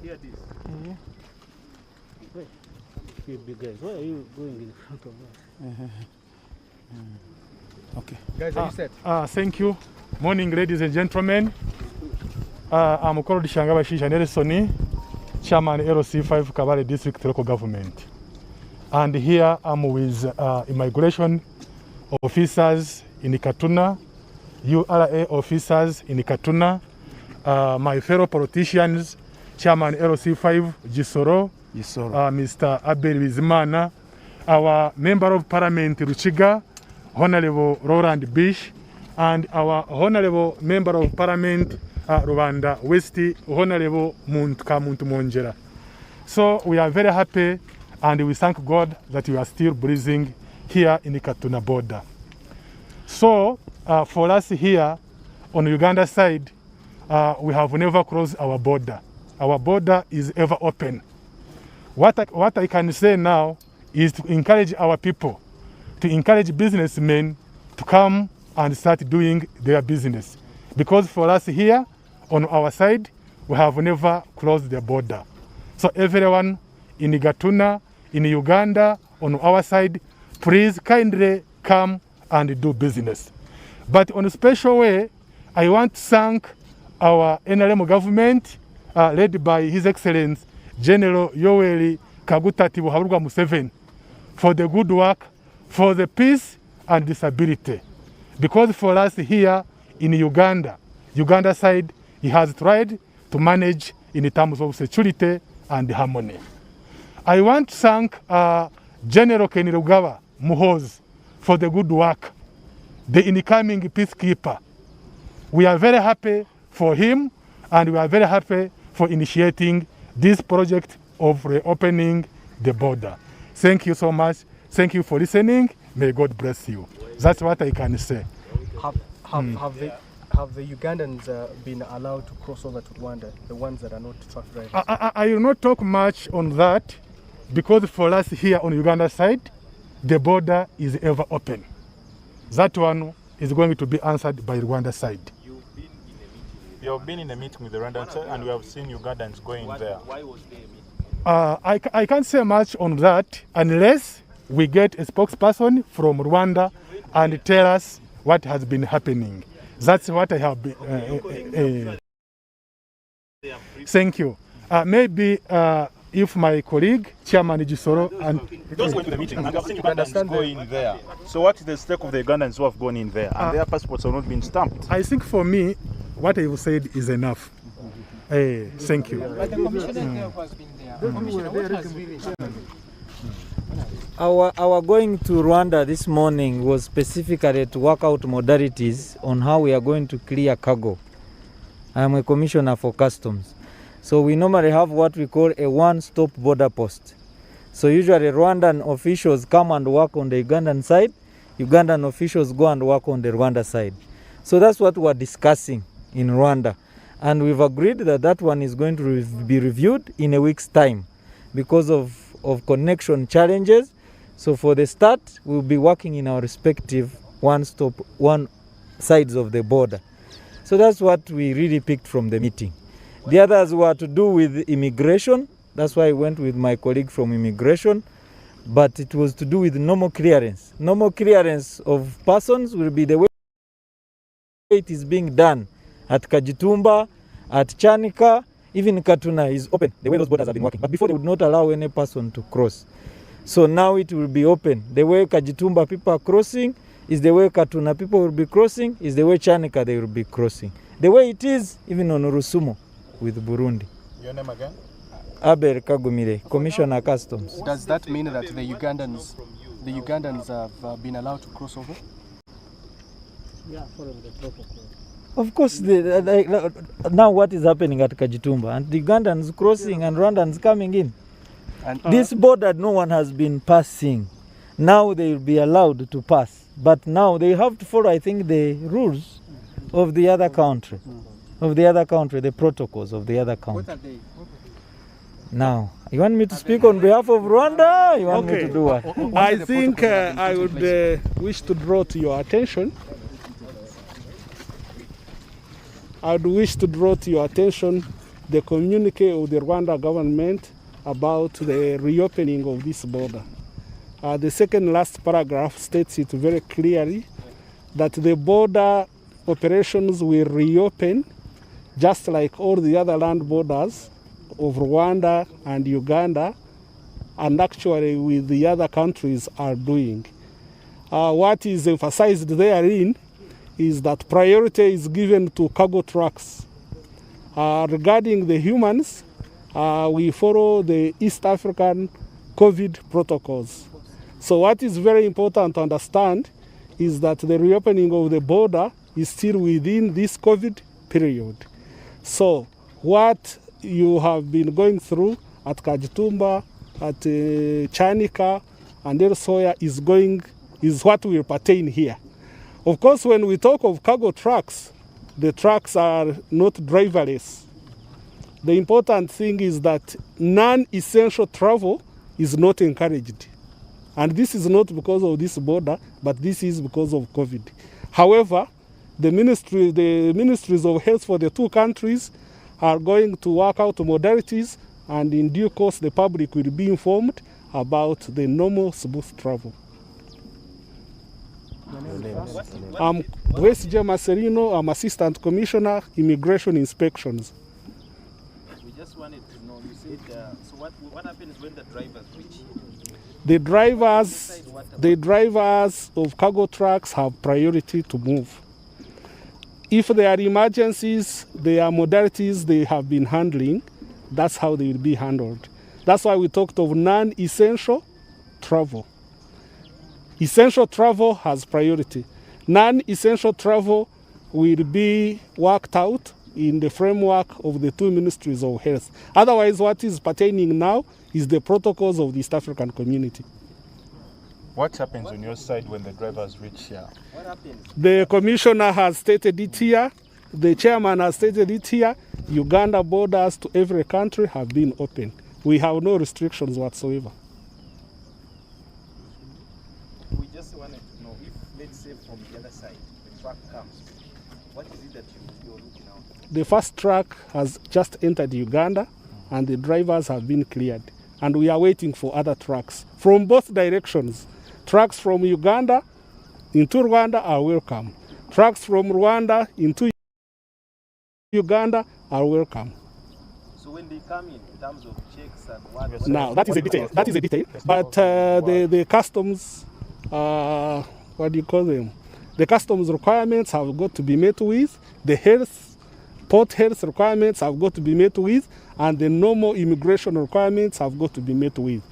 Hear this. You big guys, why are you going in front of us? Okay. Guys, are you set? Thank you. Morning, ladies and gentlemen. I'm called Shangabashisha Nelson, Chairman LC5 Kabale District Local Government. And here I'm with immigration officers in Katuna, URA officers in Katuna, my fellow politicians, Chairman LC5 Gisoro, Mr. Abel Bizimana, our Member of Parliament Ruchiga, Honorable Roland Bish, and our Honorable Member of Parliament Rwanda West, Honorable Muntu Monjera. So we are very happy and we thank God that we are still breathing here in the Katuna border. So for us here on the Uganda side, we have never closed our border. Our border is ever open. What I can say now is to encourage our people, to encourage businessmen to come and start doing their business. Because for us here on our side, we have never closed the border. So everyone in Katuna, in Uganda, on our side, please kindly come and do business. But on a special way, I want to thank our NRM government, led by His Excellency General Yoweri Kaguta Tibuhaburwa Museveni, for the good work, for the peace and the stability. Because for us here in Uganda side, he has tried to manage in terms of security and harmony. I want to thank General Kainerugaba Muhoozi for the good work, the incoming peacekeeper. We are very happy for him and we are very happy for initiating this project of reopening the border. Thank you so much. Thank you for listening. May God bless you. That's what I can say. Have the Ugandans been allowed to cross over to Rwanda, the ones that are not truck drivers? I will not talk much on that because for us here on Uganda side, the border is ever open. That one is going to be answered by Rwanda side. You have been in a meeting with the Rwandan side and we have seen Ugandans going there. Why was there a meeting? I can't say much on that unless we get a spokesperson from Rwanda and tell us what has been happening. That's what I have been. Thank you. Maybe if my colleague, Chairman Gisoro, and those going to the meeting, and I've seen Ugandans going there. So what is the stake of the Ugandans who have gone in there and their passports have not been stamped? I think for me, what I said is enough. Thank you. But the commissioner has been there. Commissioner, what has been Our going to Rwanda this morning was specifically to work out modalities on how we are going to clear cargo. I am a commissioner for customs. So we normally have what we call a one-stop border post. So usually Rwandan officials come and work on the Ugandan side, Ugandan officials go and work on the Rwanda side. So that's what we're discussing in Rwanda. And we've agreed that that one is going to be reviewed in a week's time because of connection challenges. So for the start, we'll be working in our respective one sides of the border. So that's what we really picked from the meeting. The others were to do with immigration. That's why I went with my colleague from immigration. But it was to do with normal clearance. Normal clearance of persons will be the way it is being done at Kajitumba, at Chanika, even Katuna is open, the way those borders have been working. But before they would not allow any person to cross. So now it will be open. The way Kajitumba people are crossing is the way Katuna people will be crossing, is the way Chanika they will be crossing. The way it is even on Rusumo with Burundi. Your name again? Abel Kagumire, Commissioner Customs. Does that mean that the Ugandans have been allowed to cross over? Yeah, following the protocol. Of course, now what is happening at Kajitumba and the Ugandans crossing and Rwandans coming in. And this border no one has been passing. Now they will be allowed to pass. But now they have to follow, I think, the rules of the other country. The protocols of the other country. What are they? Now, you want me to speak on behalf of Rwanda? You want me to do what? I think I would wish to draw to your attention. the communique of the Rwanda government about the reopening of this border. The second last paragraph states it very clearly that the border operations will reopen just like all the other land borders of Rwanda and Uganda, and actually with the other countries are doing. What is emphasized therein is that priority is given to cargo trucks. Regarding the humans, we follow the East African COVID protocols. So what is very important to understand is that the reopening of the border is still within this COVID period. So what you have been going through at Kajitumba, at Chanika, and elsewhere is what will pertain here. Of course, when we talk of cargo trucks, the trucks are not driverless. The important thing is that non-essential travel is not encouraged. And this is not because of this border, but this is because of COVID. However, the ministries of health for the two countries are going to work out modalities, and in due course the public will be informed about the normal smooth travel. I'm Grace J. Marcelino. I'm Assistant Commissioner, Immigration Inspections. We just wanted to know, you said, so what happens when the drivers reach here? The drivers of cargo trucks have priority to move. If there are emergencies, there are modalities they have been handling, that's how they will be handled. That's why we talked of non-essential travel. Essential travel has priority. Non-essential travel will be worked out in the framework of the two ministries of health. Otherwise, what is pertaining now is the protocols of the East African community. What happens on your side when the drivers reach here? What happens? The commissioner has stated it here. The chairman has stated it here. Uganda borders to every country have been open. We have no restrictions whatsoever. We just wanted to know if, let's say, from the other side, the truck comes, what is it that you're looking out? The first truck has just entered Uganda, and the drivers have been cleared. And we are waiting for other trucks from both directions. Trucks from Uganda into Rwanda are welcome. Trucks from Rwanda into Uganda are welcome. So when they come in terms of checks and what? Now, that is a detail. That is a detail. But the customs, what do you call them? The customs requirements have got to be met with. The port health requirements have got to be met with. And the normal immigration requirements have got to be met with.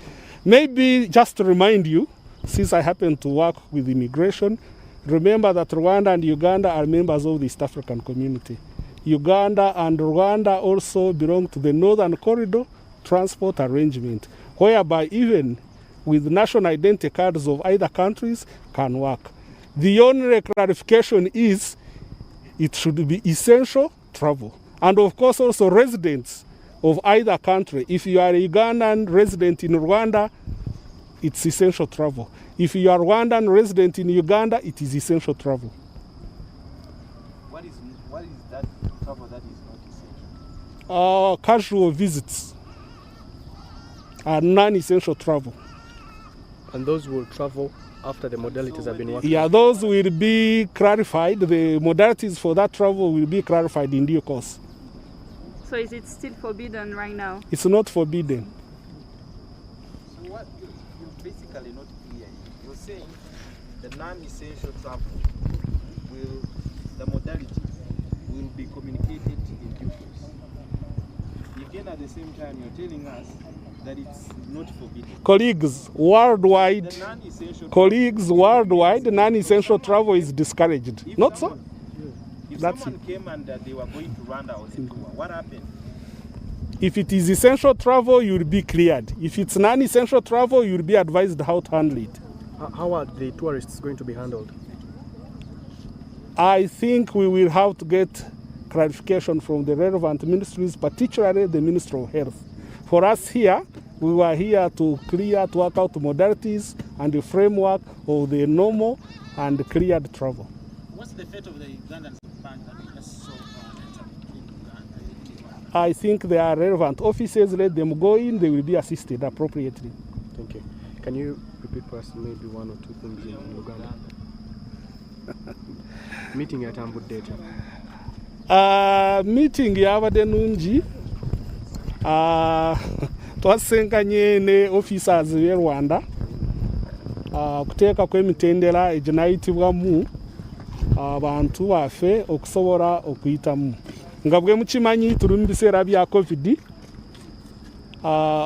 Maybe just to remind you, since I happen to work with immigration, remember that Rwanda and Uganda are members of the East African community. Uganda and Rwanda also belong to the Northern Corridor Transport Arrangement, whereby even with national identity cards of either countries can work. The only clarification is it should be essential travel. And of course also residents of either country. If you are a Ugandan resident in Rwanda, it's essential travel. If you are Rwandan resident in Uganda, it is essential travel. What is that travel that is not essential? Casual visits are non-essential travel. And those will travel after the modalities have been worked. Yeah, those will be clarified. The modalities for that travel will be clarified in due course. So is it still forbidden right now? It's not forbidden. So what you're basically not clear. You're saying the non-essential travel the modality will be communicated in due course. Again, at the same time, you're telling us that it's not forbidden. Colleagues worldwide, non-essential travel is discouraged. Not so? If That's someone came and they were going to Rwanda or Katuna, what happened? If it is essential travel, you will be cleared. If it's non-essential travel, you will be advised how to handle it. How are the tourists going to be handled? I think we will have to get clarification from the relevant ministries, particularly the Ministry of Health. For us here, we were here to work out the modalities and the framework of the normal and cleared travel. What's the fate of the Ugandans I think there are relevant officers. Let them go in. They will be assisted appropriately. Thank you. Can you repeat for us maybe one or two things in Uganda? Meeting at Ambud Data. Meeting yabadde nungi. Twasenkanye ne officers b'e Rwanda okuteeka kw'emitendera eginayitibwamu abantu baffe okusobola okuyitamu. Nga bwe mukimanyi tuli mu biseera bya COVID,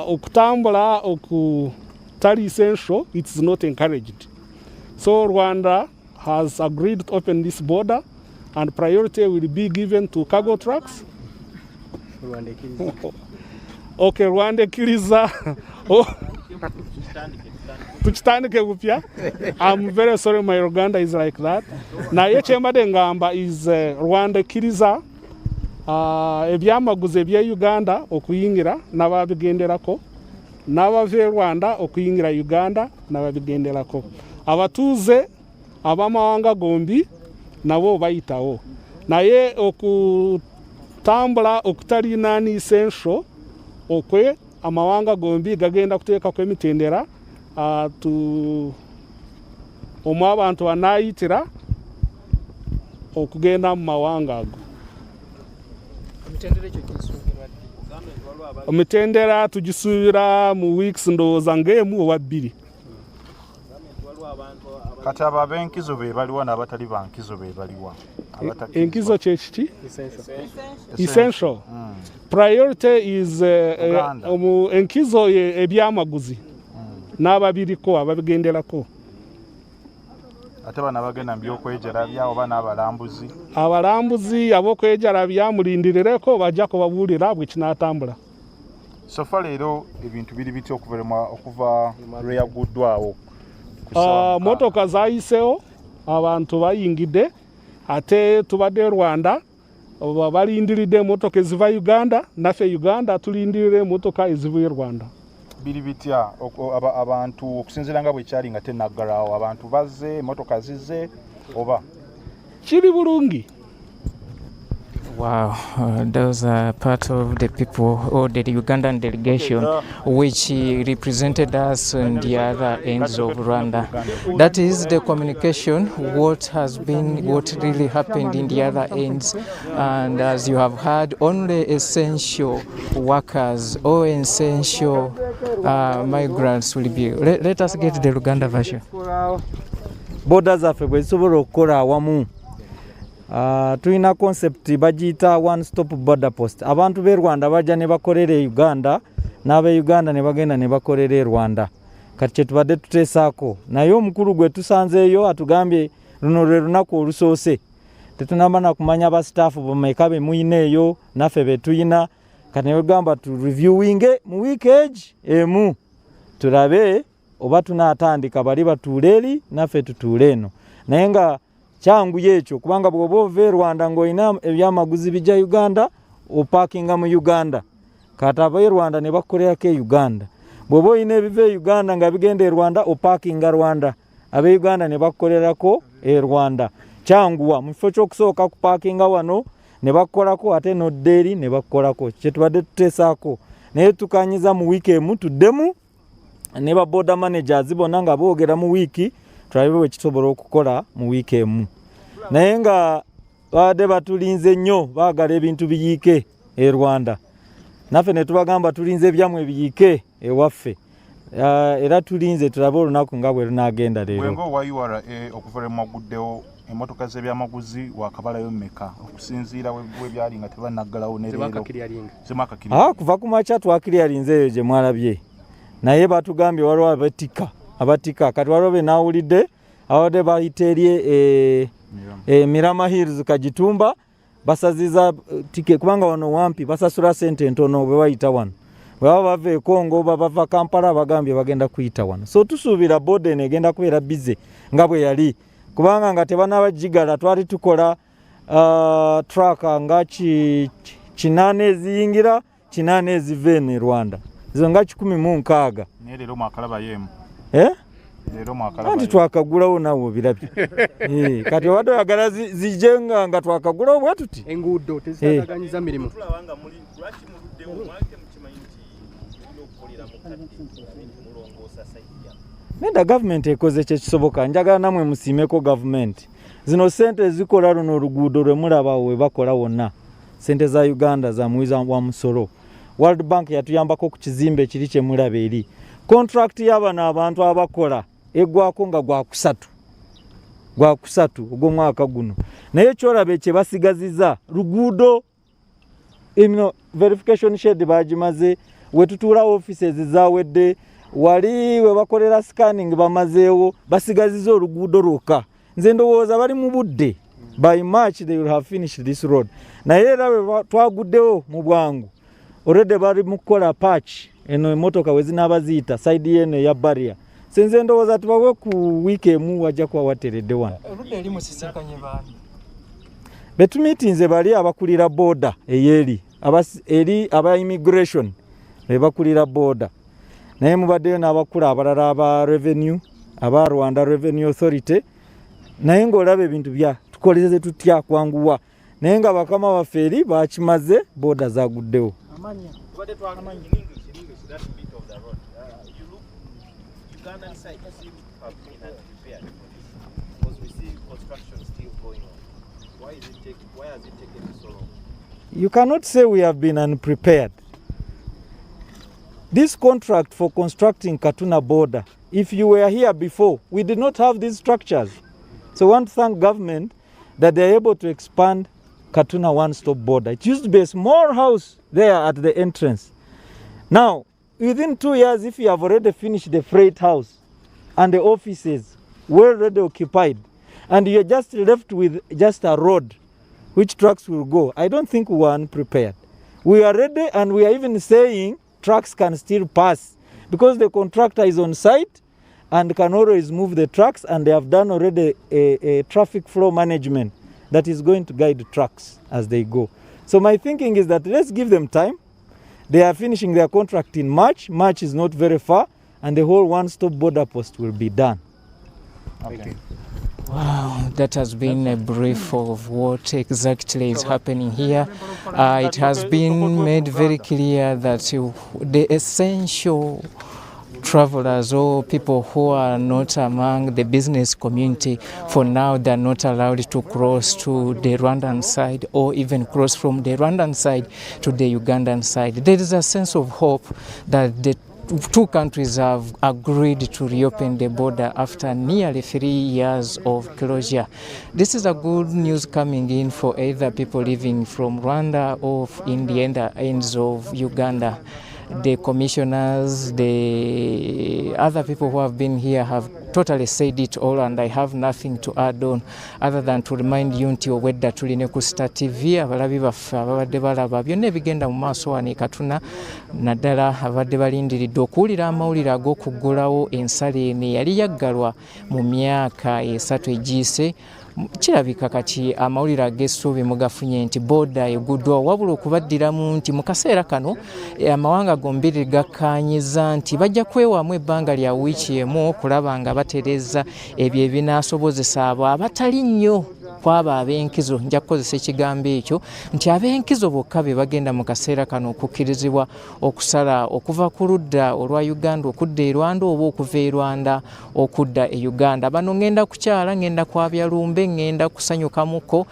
okutambula okutali essential, it's not encouraged. So Rwanda has agreed to open this border and priority will be given to cargo trucks. Okay, Rwanda Kiriza. Tukitandike kupya. I'm very sorry my Uganda is like that. Na yekyembadde ngamba is Rwanda Kiriza ebyamaguzi ebya Uganda okuyingira n'ababigenderako, n'abava e Rwanda okuyingira Uganda n'ababigenderako. Abatuuze ab'amawanga gombi nabo bayitawo. Naye okutambula okutali nani essential okwe amawanga gombi gagenda kuteeka kw'emitendera omwe abantu banayitira okugenda mu mawanga ago. Emitendera tugisuubira mu weeks ndowooza ng'emu oba bbiri. Kati abo ab'enkizo be baliwa n'abatali ba nkizo be baliwa? Enkizo kye kiki? Essential. Priority is enkizo ebyamaguzi n'ababiriko ababigenderako. Ate bano abagenda mu byokwejarabya oba n'abalambuzi? Abalambuzi ab'okwejarabya mulindirireko bajja kubabuulira bwe kinaatambula. Sofa leero ebintu biri bitya okuva lwe yaguddwawo? Motoka zayisewo, abantu bayingidde, ate tubadde Rwanda balindiridde emotoka eziva Uganda, naffe Uganda tulindirire emotoka eziva e Rwanda. Biri bitya abantu okusinziira nga bwe kyali nga tennaggalawo, abantu bazze, emotoka zizze oba? Kiri bulungi. Wow, those are part of the people or the Ugandan delegation which represented us on the other ends of Rwanda. That is the communication, what really happened in the other ends. And as you have heard, only essential workers or essential migrants will be. Let us get the Uganda version. Borders zaffe bwe zisobola okukola awamu. Tulina concept bagiyita one stop border post. Abantu b'e Rwanda bajja ne bakolera e Uganda, n'ab'e Uganda ne bagenda ne bakolera e Rwanda. Kati kye tubadde tuteesaako. Naye omukulu gwe tusanzeeyo atugambye luno lwe lunaku olusoose. Tetunamba na kumanya abasitaafu bameka be muyina eyo, naffe be tuyina. Kati ne bagamba tu reviewinge mu weekage emu. Tulabe oba tunaatandika bali batuule eri, naffe tutuule eno. Naye nga kyangu yekyo kubanga bw'oba ova e Rwanda ng'olina ebyamaguzi bijja Uganda opaakinga mu Uganda. Kati ab'e Rwanda ne bakolerako e Uganda. Bw'oba olina ebiva e Uganda nga bigenda e Rwanda opaakinga Rwanda. Ab'e Uganda ne bakolerako e Rwanda. Kyanguwa mu kifo ky'okusooka kupaakinga wano ne bakolako ate n'odda eri ne bakolako. Kye tubadde tuteesaako. Naye tukanyiza mu wiiki emu tuddemu ne ba border managers bonna nga boogera mu wiiki tulabe bwe kisobola okukola mu wiiki emu. Naye nga baadde batulinze nnyo baagala ebintu biyiike e Rwanda. Naffe ne tubagamba tulinze ebyammwe biyiike ewaffe. Era tulinze tulabe olunaku nga bwe lunaagenda leero. Bwenga owa URA okuva lwe mwaguddewo emmotoka z'ebyamaguzi wakabalayo mmeka okusinziira we byali nga tebannaggalawo ne leero? Kuva ku makya twakiryalinze eyo gye mwalabye. Naye batugambye waliwo abatika kati waliwo be naawulidde awadde bayita eri Mirama Hills Kagitumba basaziza tike kubanga wano wampi basasula sente ntono bwe bayita wano. Bwe baba bava e Congo oba bava Kampala bagambye bagenda kuyita wano. So tusuubira boda eno egenda kubeera bize nga bwe yali kubanga nga tebanabagigala twali tukola truck nga 8 eziyingira 8 eziva eno e Rwanda. Zo nga 16. Naye leero mwakalaba yemu. anti twakagulawo nawe obirabye kati obadde oyagala zijenga nga twakagulawo bwe tuti enguudo tezitaganyiza mirimu. Nedda gavumenti ekoze kyekisoboka, njagala namwe musiimeko gavumenti. Zino sente zikola luno oluguudo lwe mulaba we bakola wonna, sente za Uganda za muwiza wa musolo. World Bank yatuyambako ku kizimbe kiri kye mulaba eri. Contract y'abano abantu abakola eggwako nga gwa kusatu ogw'omwaka guno. Naye kyolaba kye basigaziza luguudo eno verification shed bagimaze, we tutuula offices zawedde, wali we bakolera scanning bamazeewo, basigaziza oluguudo lwokka. Nze ndowooza bali mu budde, by March they will have finished this road. Naye era bwe twaguddewo mu bwangu already bali mu kukola patch eno emmotoka we zinaaba ziyita side yeno eya barrier. Senze ndowooza tubawe ku wiiki emu wajja kuba wateredde wano. Oludde eri musisinkanye baani betumiitinze bali abakulira border eyeri eri aba immigration be bakulira border. Naye mubaddeyo n'abakula abalala aba revenue, aba Rwanda Revenue Authority. Naye ng'olaba ebintu bya tukoleze tutya kwanguwa, naye nga bakama baffe eri bakimaze border zaguddewo. Ugandan side seems to have been unprepared for this because we see construction still going on. Why has it taken so long? You cannot say we have been unprepared. This contract for constructing Katuna border, if you were here before, we did not have these structures. So I want to thank government that they are able to expand Katuna one-stop border. It used to be a small house there at the entrance. Now, within 2 years, if you have already finished the freight house and the offices were already occupied, and you're just left with just a road which trucks will go, I don't think we are unprepared. We are ready, and we are even saying trucks can still pass because the contractor is on site and can always move the trucks, and they have done already a traffic flow management that is going to guide the trucks as they go. So my thinking is that let's give them time. They are finishing their contract in March. March is not very far, and the whole one-stop border post will be done. Okay. Wow, that has been a brief of what exactly is happening here. It has been made very clear that the essential travelers or people who are not among the business community, for now they are not allowed to cross to the Rwandan side or even cross from the Rwandan side to the Ugandan side. There is a sense of hope that the two countries have agreed to reopen the border after nearly 3 years of closure. This is a good news coming in for either people living from Rwanda or in the ends of Uganda. The commissioners, the other people who have been here have totally said it all, and I have nothing to add on other than to remind you nti obwedda tuline ku Star TV abalabi baffe ababadde balaba byonna ebigenda mu maaso wano e Katuna, naddala abadde balindiridde okuwulira amawulire ag'okuggulawo ensalo eno eyali yaggalwa mu myaka 3 egiyise. Kirabika kati amawulire ag'essuubi mugafunye nti booda eguddwa, wabula okubaddiramu nti mu kaseera kano amawanga gombiri gakkaanyiza nti bajja kwewamu ebbanga lya wiiki emu okulaba nga batereeza ebyo ebinaasobozesa abo abatali nnyo kwaba ab'enkizo. Nja kukozesa ekigambo ekyo nti ab'enkizo bokka be bagenda mu kaseera kano okukkirizibwa okusala okuva ku ludda olwa Uganda okudda e Rwanda oba okuva e Rwanda okudda e Uganda. Bano ngenda kukyala, ngenda kwabya lumbe, ngenda kusanyukamuko.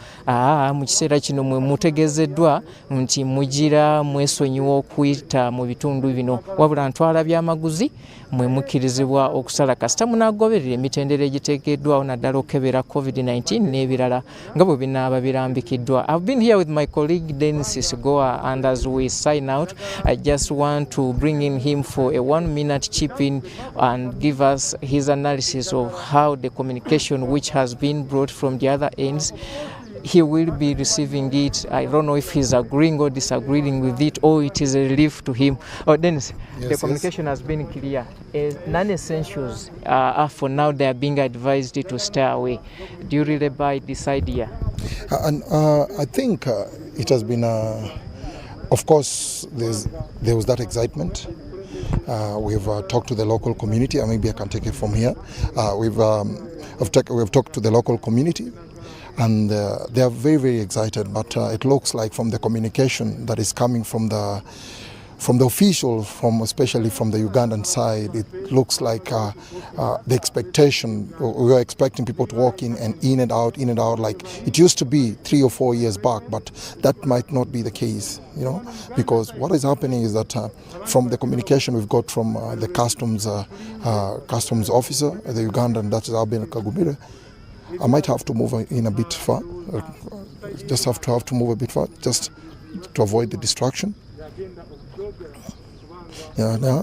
Mu kiseera kino mwe mutegezeddwa nti mugira mwesonyiwa okuyita mu bitundu bino, wabula ntwala byamaguzi mwe mukkirizibwa okusala kasita munaagoberera emitendera egiteekeddwawo naddala okukebera COVID-19 n'ebirala nga bwe binaaba birambikiddwa. I've been here with my colleague Dennis Sigoa, and as we sign out, I just want to bring in him for a 1-minute chip in and give us his analysis of how the communication which has been brought from the other ends, he will be receiving it. I don't know if he's agreeing or disagreeing with it, or it is a relief to him. Dennis, the communication has been clear. Non-essentials for now they are being advised to stay away. Do you really buy this idea? I think it has been, of course, there was that excitement. We've talked to the local community, maybe I can take it from here. We've talked to the local community, and they are very, very excited, but it looks like from the communication that is coming from the officials, especially from the Ugandan side, it looks like the expectation, we were expecting people to walk in and out, like it used to be 3 or 4 years back, but that might not be the case, because what is happening is that from the communication we've got from the customs officer, the Ugandan, that is Albin Kagubire, I might have to move in a bit far, just have to move a bit far, just to avoid the distraction. I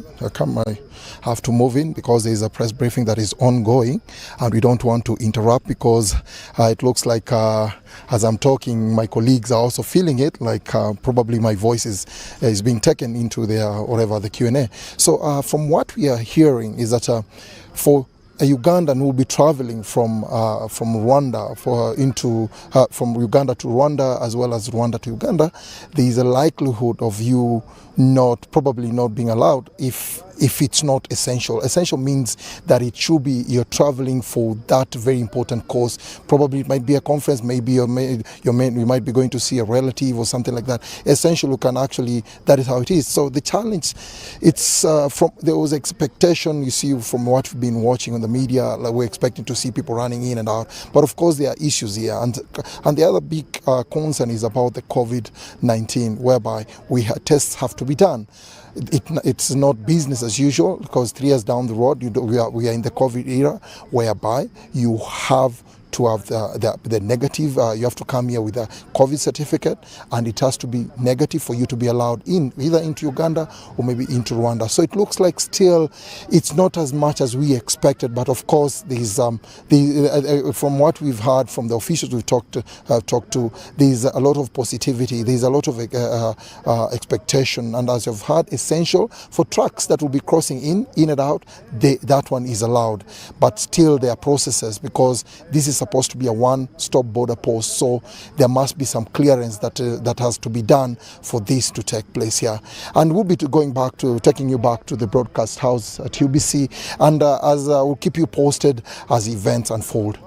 have to move in because there is a press briefing that is ongoing, and we don't want to interrupt because it looks like as I'm talking, my colleagues are also feeling it, like probably my voice is being taken into the Q&A. So from what we are hearing is that for a Ugandan will be traveling from Rwanda from Uganda to Rwanda, as well as Rwanda to Uganda, there is a likelihood of you probably not being allowed if it's not essential. Essential means that it should be you're traveling for that very important cause. Probably it might be a conference, maybe you might be going to see a relative or something like that. Essential, you can actually, that is how it is. So the challenge, it's there was expectation, you see, from what we've been watching on the media, like we're expecting to see people running in and out. But of course there are issues here, and the other big concern is about the COVID-19, whereby tests have to be done. It's not business as usual, because 3 years down the road, we are in the COVID era, whereby you have to have the negative, you have to come here with a COVID certificate, and it has to be negative for you to be allowed in, either into Uganda or maybe into Rwanda. So it looks like still it's not as much as we expected, but of course there's from what we've heard from the officials we've talked to, there's a lot of positivity, there's a lot of expectation, and as you've heard, essential for trucks that will be crossing in and out, that one is allowed, but still there are processes, because this is supposed to be a one-stop border post, so there must be some clearance that has to be done for this to take place here. And we'll be taking you back to the broadcast house at UBC, and as we'll keep you posted as events unfold.